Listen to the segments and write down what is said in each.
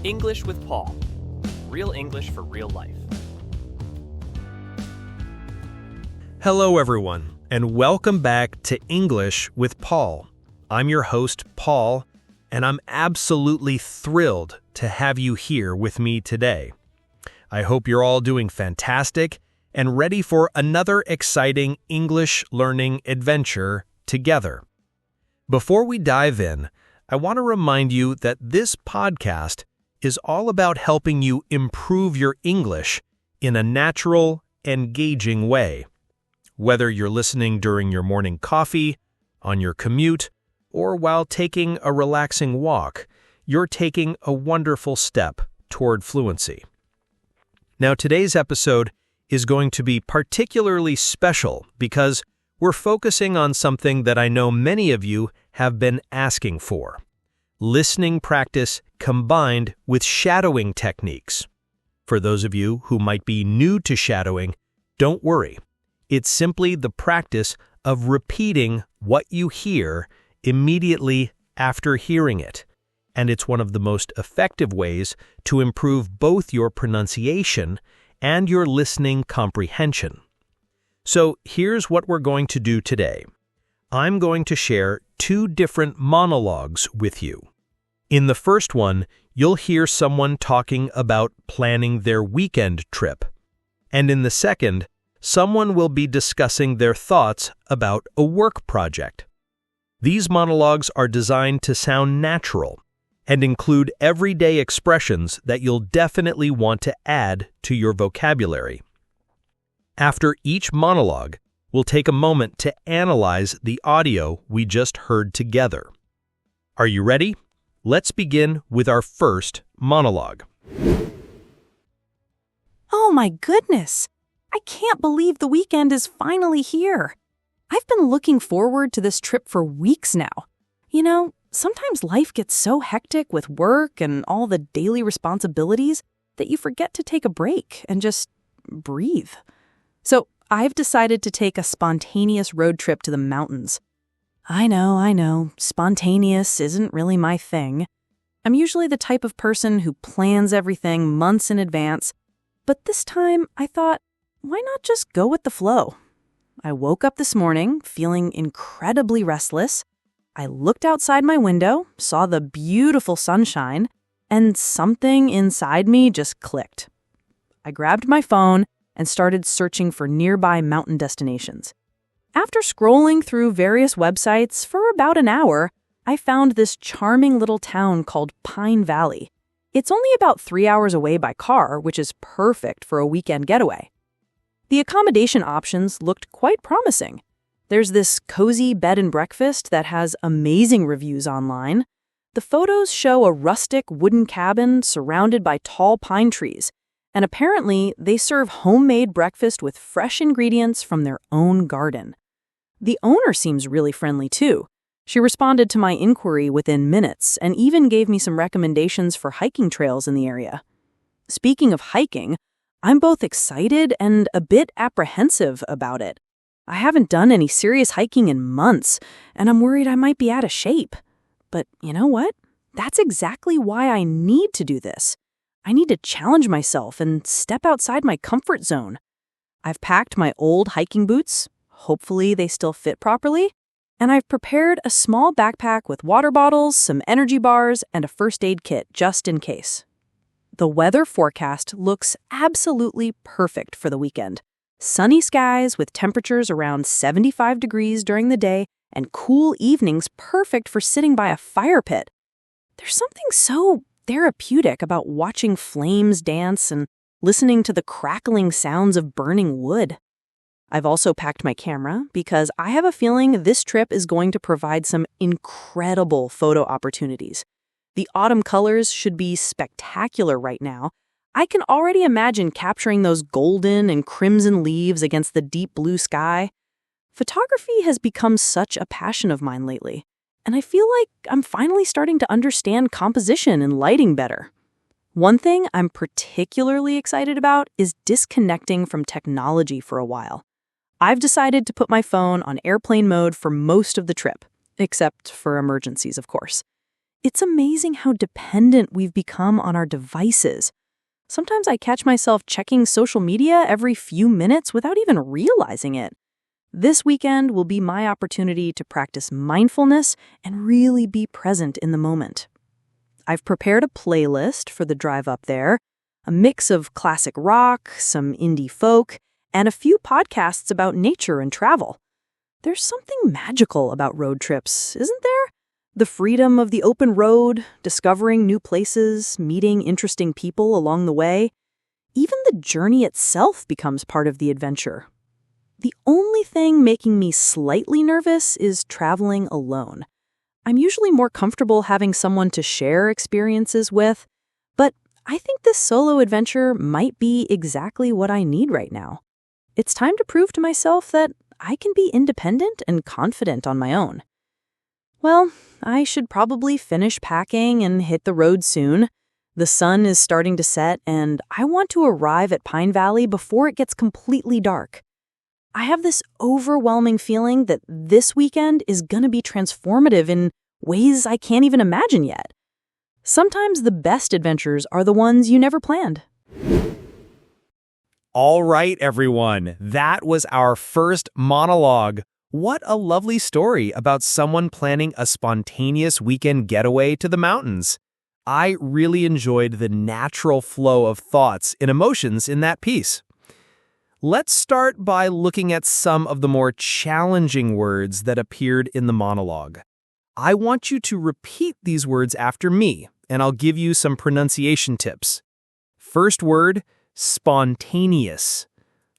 English with Paul. Real English for real life. Hello, everyone, and welcome back to English with Paul. I'm your host, Paul, and I'm absolutely thrilled to have you here with me today. I hope you're all doing fantastic and ready for another exciting English learning adventure together. Before we dive in, I want to remind you that this podcast is all about helping you improve your English in a natural, engaging way. Whether you're listening during your morning coffee, on your commute, or while taking a relaxing walk, you're taking a wonderful step toward fluency. Now, today's episode is going to be particularly special because we're focusing on something that I know many of you have been asking for: listening practice combined with shadowing techniques. For those of you who might be new to shadowing, don't worry. It's simply the practice of repeating what you hear immediately after hearing it, and it's one of the most effective ways to improve both your pronunciation and your listening comprehension. So here's what we're going to do today. I'm going to share 2 different monologues with you. In the first one, you'll hear someone talking about planning their weekend trip. And in the second, someone will be discussing their thoughts about a work project. These monologues are designed to sound natural and include everyday expressions that you'll definitely want to add to your vocabulary. After each monologue, we'll take a moment to analyze the audio we just heard together. Are you ready? Let's begin with our first monologue. Oh my goodness! I can't believe the weekend is finally here. I've been looking forward to this trip for weeks now. You know, sometimes life gets so hectic with work and all the daily responsibilities that you forget to take a break and just breathe. So I've decided to take a spontaneous road trip to the mountains. I know, spontaneous isn't really my thing. I'm usually the type of person who plans everything months in advance, but this time I thought, why not just go with the flow? I woke up this morning feeling incredibly restless. I looked outside my window, saw the beautiful sunshine, and something inside me just clicked. I grabbed my phone and started searching for nearby mountain destinations. After scrolling through various websites for about an hour, I found this charming little town called Pine Valley. It's only about 3 hours away by car, which is perfect for a weekend getaway. The accommodation options looked quite promising. There's this cozy bed and breakfast that has amazing reviews online. The photos show a rustic wooden cabin surrounded by tall pine trees, and apparently they serve homemade breakfast with fresh ingredients from their own garden. The owner seems really friendly too. She responded to my inquiry within minutes and even gave me some recommendations for hiking trails in the area. Speaking of hiking, I'm both excited and a bit apprehensive about it. I haven't done any serious hiking in months, and I'm worried I might be out of shape. But you know what? That's exactly why I need to do this. I need to challenge myself and step outside my comfort zone. I've packed my old hiking boots. Hopefully they still fit properly. And I've prepared a small backpack with water bottles, some energy bars, and a first aid kit just in case. The weather forecast looks absolutely perfect for the weekend. Sunny skies with temperatures around 75 degrees during the day and cool evenings perfect for sitting by a fire pit. There's something so therapeutic about watching flames dance and listening to the crackling sounds of burning wood. I've also packed my camera because I have a feeling this trip is going to provide some incredible photo opportunities. The autumn colors should be spectacular right now. I can already imagine capturing those golden and crimson leaves against the deep blue sky. Photography has become such a passion of mine lately, and I feel like I'm finally starting to understand composition and lighting better. One thing I'm particularly excited about is disconnecting from technology for a while. I've decided to put my phone on airplane mode for most of the trip, except for emergencies, of course. It's amazing how dependent we've become on our devices. Sometimes I catch myself checking social media every few minutes without even realizing it. This weekend will be my opportunity to practice mindfulness and really be present in the moment. I've prepared a playlist for the drive up there, a mix of classic rock, some indie folk, and a few podcasts about nature and travel. There's something magical about road trips, isn't there? The freedom of the open road, discovering new places, meeting interesting people along the way. Even the journey itself becomes part of the adventure. The only thing making me slightly nervous is traveling alone. I'm usually more comfortable having someone to share experiences with, but I think this solo adventure might be exactly what I need right now. It's time to prove to myself that I can be independent and confident on my own. Well, I should probably finish packing and hit the road soon. The sun is starting to set, and I want to arrive at Pine Valley before it gets completely dark. I have this overwhelming feeling that this weekend is going to be transformative in ways I can't even imagine yet. Sometimes the best adventures are the ones you never planned. All right, everyone, that was our first monologue. What a lovely story about someone planning a spontaneous weekend getaway to the mountains. I really enjoyed the natural flow of thoughts and emotions in that piece. Let's start by looking at some of the more challenging words that appeared in the monologue. I want you to repeat these words after me, and I'll give you some pronunciation tips. First word, spontaneous.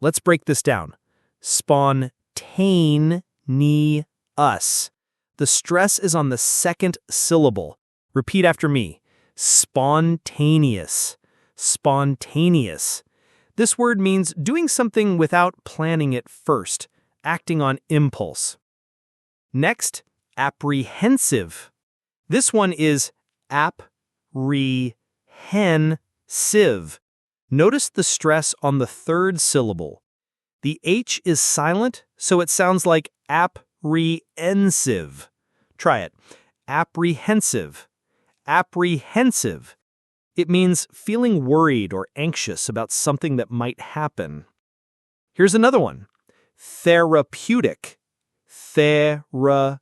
Let's break this down. Spontaneous. The stress is on the second syllable. Repeat after me. Spontaneous. Spontaneous. This word means doing something without planning it first, acting on impulse. Next, apprehensive. This one is apprehensive. Notice the stress on the third syllable. The H is silent, so it sounds like apprehensive. Try it. Apprehensive. Apprehensive. It means feeling worried or anxious about something that might happen. Here's another one. Therapeutic. Therapeutic.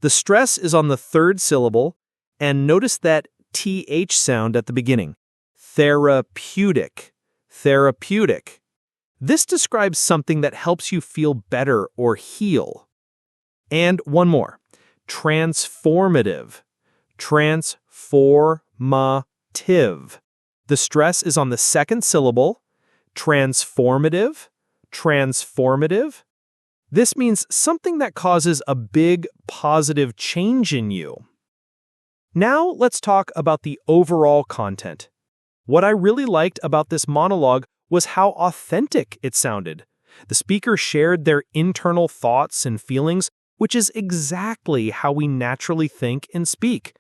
The stress is on the third syllable, and notice that TH sound at the beginning. Therapeutic. Therapeutic. This describes something that helps you feel better or heal. And one more. Transformative. Transformative. The stress is on the second syllable. Transformative. Transformative. This means something that causes a big positive change in you. Now let's talk about the overall content. What I really liked about this monologue was how authentic it sounded. The speaker shared their internal thoughts and feelings, which is exactly how we naturally think and speak.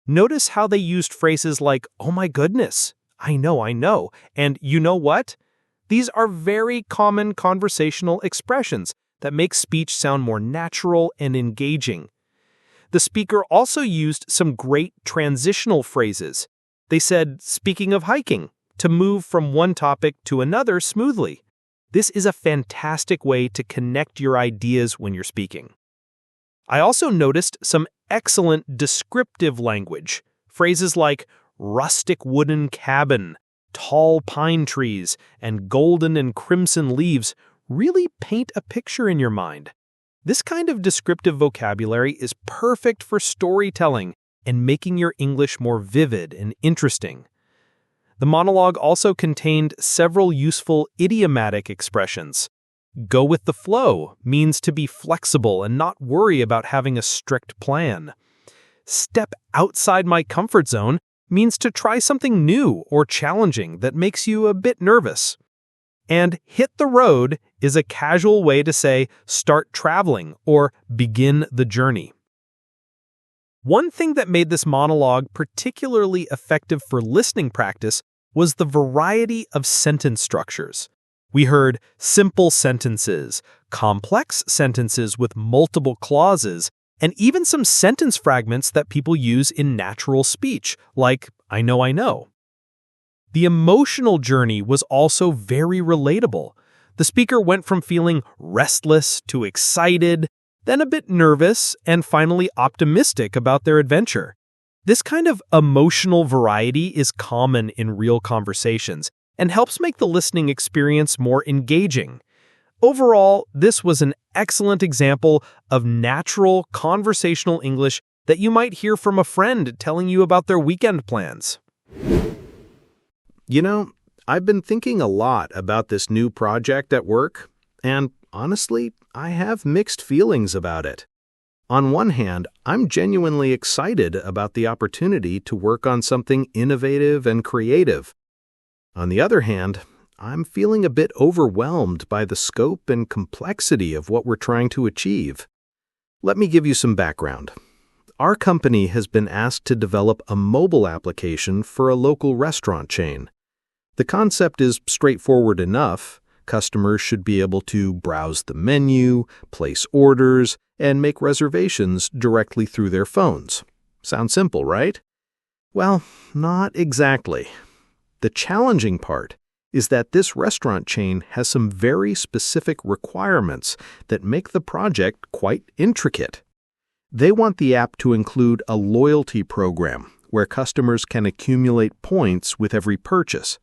Notice how they used phrases like, "Oh my goodness," I know, and "you know what?" These are very common conversational expressions that make speech sound more natural and engaging. The speaker also used some great transitional phrases. They said, "Speaking of hiking," to move from one topic to another smoothly. This is a fantastic way to connect your ideas when you're speaking. I also noticed some excellent descriptive language. Phrases like rustic wooden cabin, tall pine trees, and golden and crimson leaves really paint a picture in your mind. This kind of descriptive vocabulary is perfect for storytelling and making your English more vivid and interesting. The monologue also contained several useful idiomatic expressions. Go with the flow means to be flexible and not worry about having a strict plan. Step outside my comfort zone means to try something new or challenging that makes you a bit nervous. And hit the road is a casual way to say start traveling or begin the journey. One thing that made this monologue particularly effective for listening practice was the variety of sentence structures. We heard simple sentences, complex sentences with multiple clauses, and even some sentence fragments that people use in natural speech, like, I know. The emotional journey was also very relatable. The speaker went from feeling restless to excited, then a bit nervous, and finally optimistic about their adventure. This kind of emotional variety is common in real conversations and helps make the listening experience more engaging. Overall, this was an excellent example of natural conversational English that you might hear from a friend telling you about their weekend plans. You know, I've been thinking a lot about this new project at work, and honestly, I have mixed feelings about it. On one hand, I'm genuinely excited about the opportunity to work on something innovative and creative. On the other hand, I'm feeling a bit overwhelmed by the scope and complexity of what we're trying to achieve. Let me give you some background. Our company has been asked to develop a mobile application for a local restaurant chain. The concept is straightforward enough. Customers should be able to browse the menu, place orders, and make reservations directly through their phones. Sounds simple, right? Well, not exactly. The challenging part is that this restaurant chain has some very specific requirements that make the project quite intricate. They want the app to include a loyalty program where customers can accumulate points with every purchase.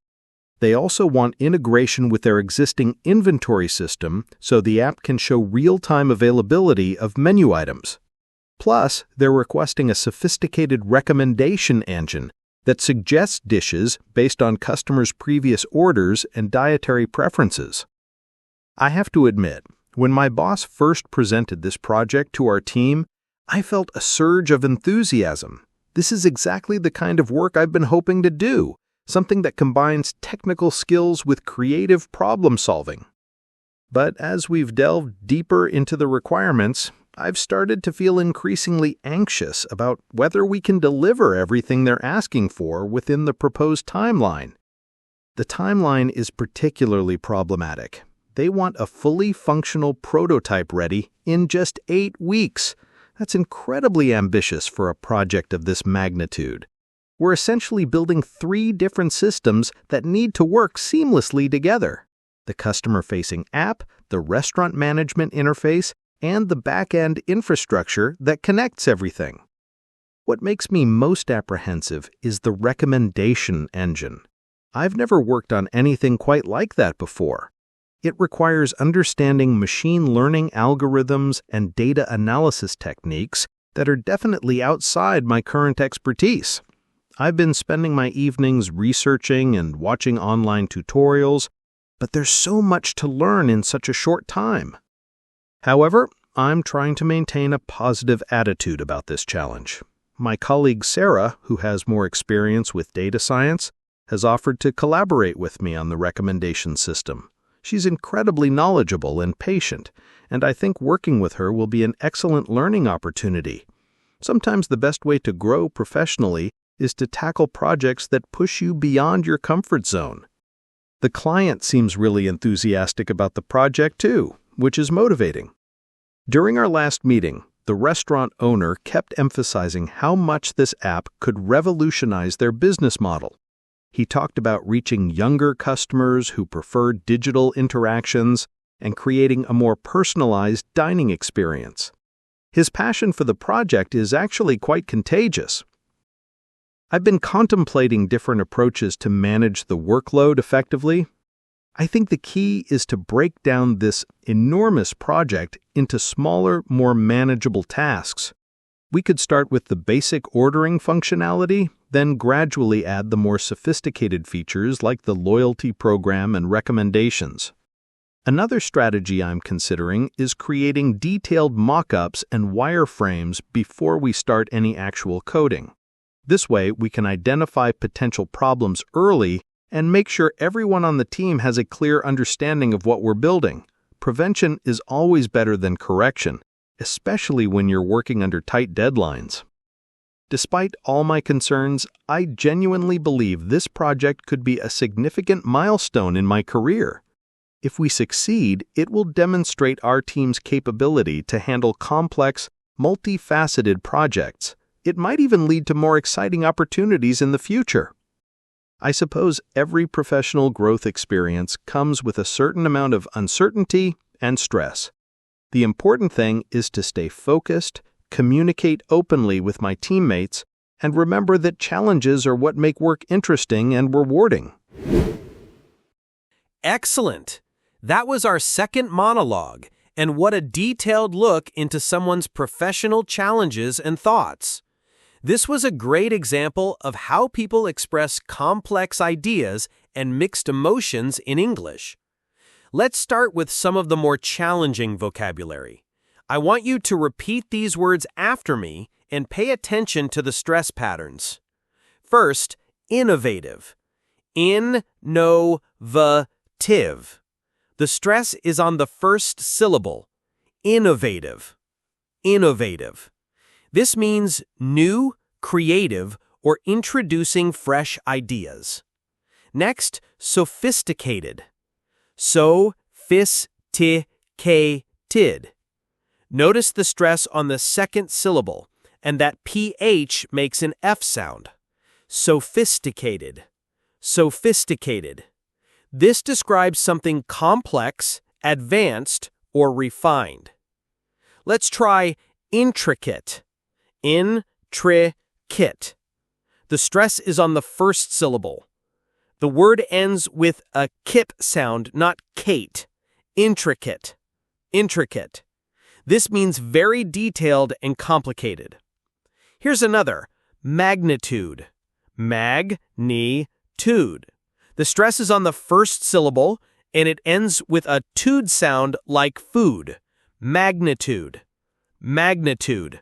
They also want integration with their existing inventory system so the app can show real-time availability of menu items. Plus, they're requesting a sophisticated recommendation engine that suggests dishes based on customers' previous orders and dietary preferences. I have to admit, when my boss first presented this project to our team, I felt a surge of enthusiasm. This is exactly the kind of work I've been hoping to do. Something that combines technical skills with creative problem solving. But as we've delved deeper into the requirements, I've started to feel increasingly anxious about whether we can deliver everything they're asking for within the proposed timeline. The timeline is particularly problematic. They want a fully functional prototype ready in just 8 weeks. That's incredibly ambitious for a project of this magnitude. We're essentially building 3 different systems that need to work seamlessly together: the customer-facing app, the restaurant management interface, and the back-end infrastructure that connects everything. What makes me most apprehensive is the recommendation engine. I've never worked on anything quite like that before. It requires understanding machine learning algorithms and data analysis techniques that are definitely outside my current expertise. I've been spending my evenings researching and watching online tutorials, but there's so much to learn in such a short time. However, I'm trying to maintain a positive attitude about this challenge. My colleague Sarah, who has more experience with data science, has offered to collaborate with me on the recommendation system. She's incredibly knowledgeable and patient, and I think working with her will be an excellent learning opportunity. Sometimes the best way to grow professionally is to tackle projects that push you beyond your comfort zone. The client seems really enthusiastic about the project too, which is motivating. During our last meeting, the restaurant owner kept emphasizing how much this app could revolutionize their business model. He talked about reaching younger customers who prefer digital interactions and creating a more personalized dining experience. His passion for the project is actually quite contagious. I've been contemplating different approaches to manage the workload effectively. I think the key is to break down this enormous project into smaller, more manageable tasks. We could start with the basic ordering functionality, then gradually add the more sophisticated features like the loyalty program and recommendations. Another strategy I'm considering is creating detailed mock-ups and wireframes before we start any actual coding. This way, we can identify potential problems early and make sure everyone on the team has a clear understanding of what we're building. Prevention is always better than correction, especially when you're working under tight deadlines. Despite all my concerns, I genuinely believe this project could be a significant milestone in my career. If we succeed, it will demonstrate our team's capability to handle complex, multifaceted projects. It might even lead to more exciting opportunities in the future. I suppose every professional growth experience comes with a certain amount of uncertainty and stress. The important thing is to stay focused, communicate openly with my teammates, and remember that challenges are what make work interesting and rewarding. Excellent! That was our second monologue, and what a detailed look into someone's professional challenges and thoughts. This was a great example of how people express complex ideas and mixed emotions in English. Let's start with some of the more challenging vocabulary. I want you to repeat these words after me and pay attention to the stress patterns. First, innovative. In-no-va-tive. The stress is on the first syllable. Innovative. Innovative. This means new, creative, or introducing fresh ideas. Next, sophisticated. So-fis-ti-ca-tid. Notice the stress on the second syllable, and that PH makes an F sound. Sophisticated. Sophisticated. This describes something complex, advanced, or refined. Let's try intricate. In-tri-kit. The stress is on the first syllable. The word ends with a kip sound, not kate. Intricate. Intricate. This means very detailed and complicated. Here's another. Magnitude. Mag-ni-tude. The stress is on the first syllable, and it ends with a tude sound like food. Magnitude. Magnitude.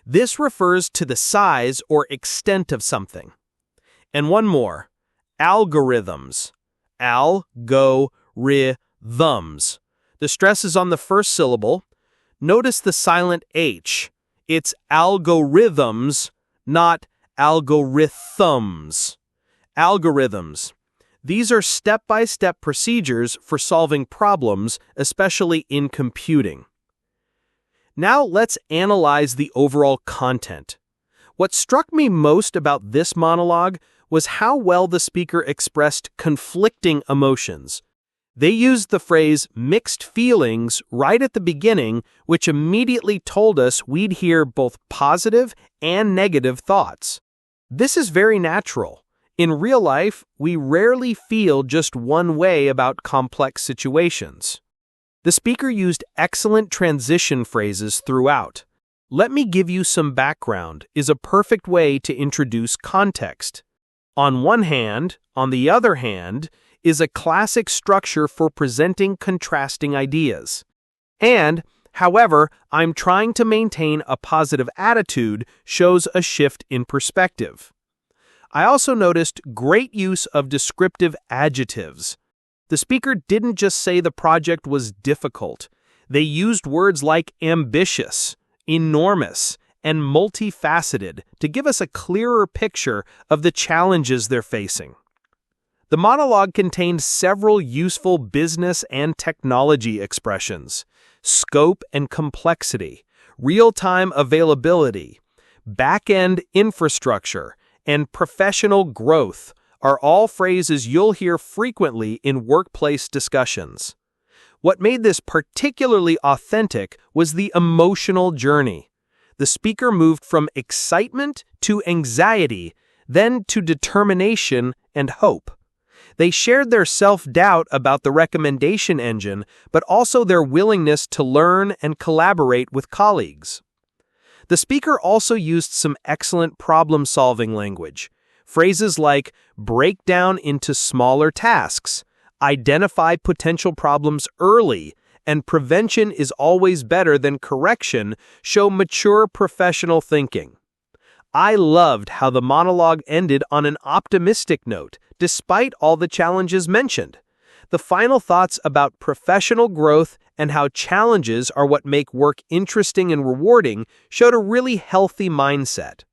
This refers to the size or extent of something. And one more. Algorithms. Al-go-ri-thumbs. The stress is on the first syllable. Notice the silent H. It's algorithms, not algorithms. Algorithms. These are step-by-step procedures for solving problems, especially in computing. Now let's analyze the overall content. What struck me most about this monologue was how well the speaker expressed conflicting emotions. They used the phrase mixed feelings right at the beginning, which immediately told us we'd hear both positive and negative thoughts. This is very natural. In real life, we rarely feel just one way about complex situations. The speaker used excellent transition phrases throughout. Let me give you some background is a perfect way to introduce context. On one hand, on the other hand, is a classic structure for presenting contrasting ideas. And, however, I'm trying to maintain a positive attitude shows a shift in perspective. I also noticed great use of descriptive adjectives. The speaker didn't just say the project was difficult. They used words like ambitious, enormous, and multifaceted to give us a clearer picture of the challenges they're facing. The monologue contained several useful business and technology expressions: scope and complexity, real-time availability, back-end infrastructure, and professional growth are all phrases you'll hear frequently in workplace discussions. What made this particularly authentic was the emotional journey. The speaker moved from excitement to anxiety, then to determination and hope. They shared their self-doubt about the recommendation engine, but also their willingness to learn and collaborate with colleagues. The speaker also used some excellent problem-solving language. Phrases like break down into smaller tasks, identify potential problems early, and prevention is always better than correction show mature professional thinking. I loved how the monologue ended on an optimistic note, despite all the challenges mentioned. The final thoughts about professional growth and how challenges are what make work interesting and rewarding showed a really healthy mindset.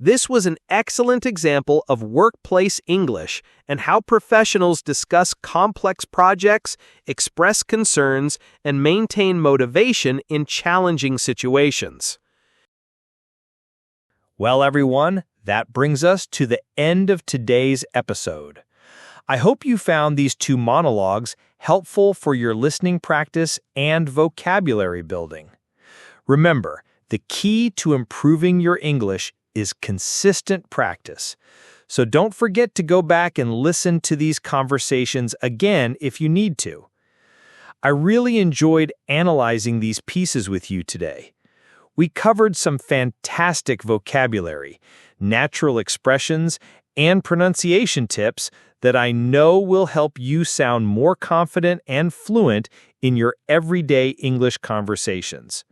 This was an excellent example of workplace English and how professionals discuss complex projects, express concerns, and maintain motivation in challenging situations. Well, everyone, that brings us to the end of today's episode. I hope you found these 2 monologues helpful for your listening practice and vocabulary building. Remember, the key to improving your English is consistent practice. So don't forget to go back and listen to these conversations again if you need to. I really enjoyed analyzing these pieces with you today. We covered some fantastic vocabulary, natural expressions, and pronunciation tips that I know will help you sound more confident and fluent in your everyday English conversations.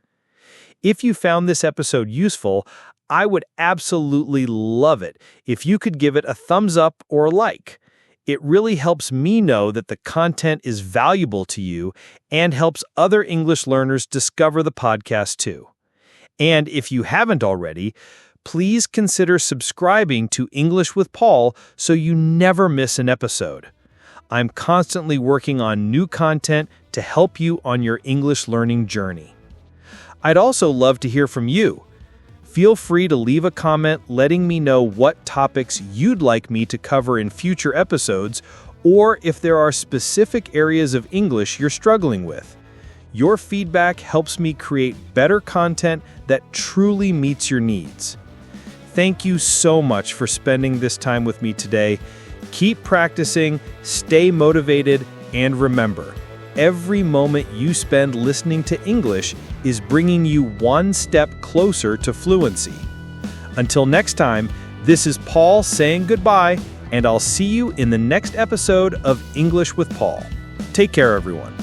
If you found this episode useful, I would absolutely love it if you could give it a thumbs up or a like. It really helps me know that the content is valuable to you and helps other English learners discover the podcast too. And if you haven't already, please consider subscribing to English with Paul so you never miss an episode. I'm constantly working on new content to help you on your English learning journey. I'd also love to hear from you. Feel free to leave a comment letting me know what topics you'd like me to cover in future episodes, or if there are specific areas of English you're struggling with. Your feedback helps me create better content that truly meets your needs. Thank you so much for spending this time with me today. Keep practicing, stay motivated, and remember, every moment you spend listening to English is bringing you one step closer to fluency. Until next time, this is Paul saying goodbye, and I'll see you in the next episode of English with Paul. Take care, everyone.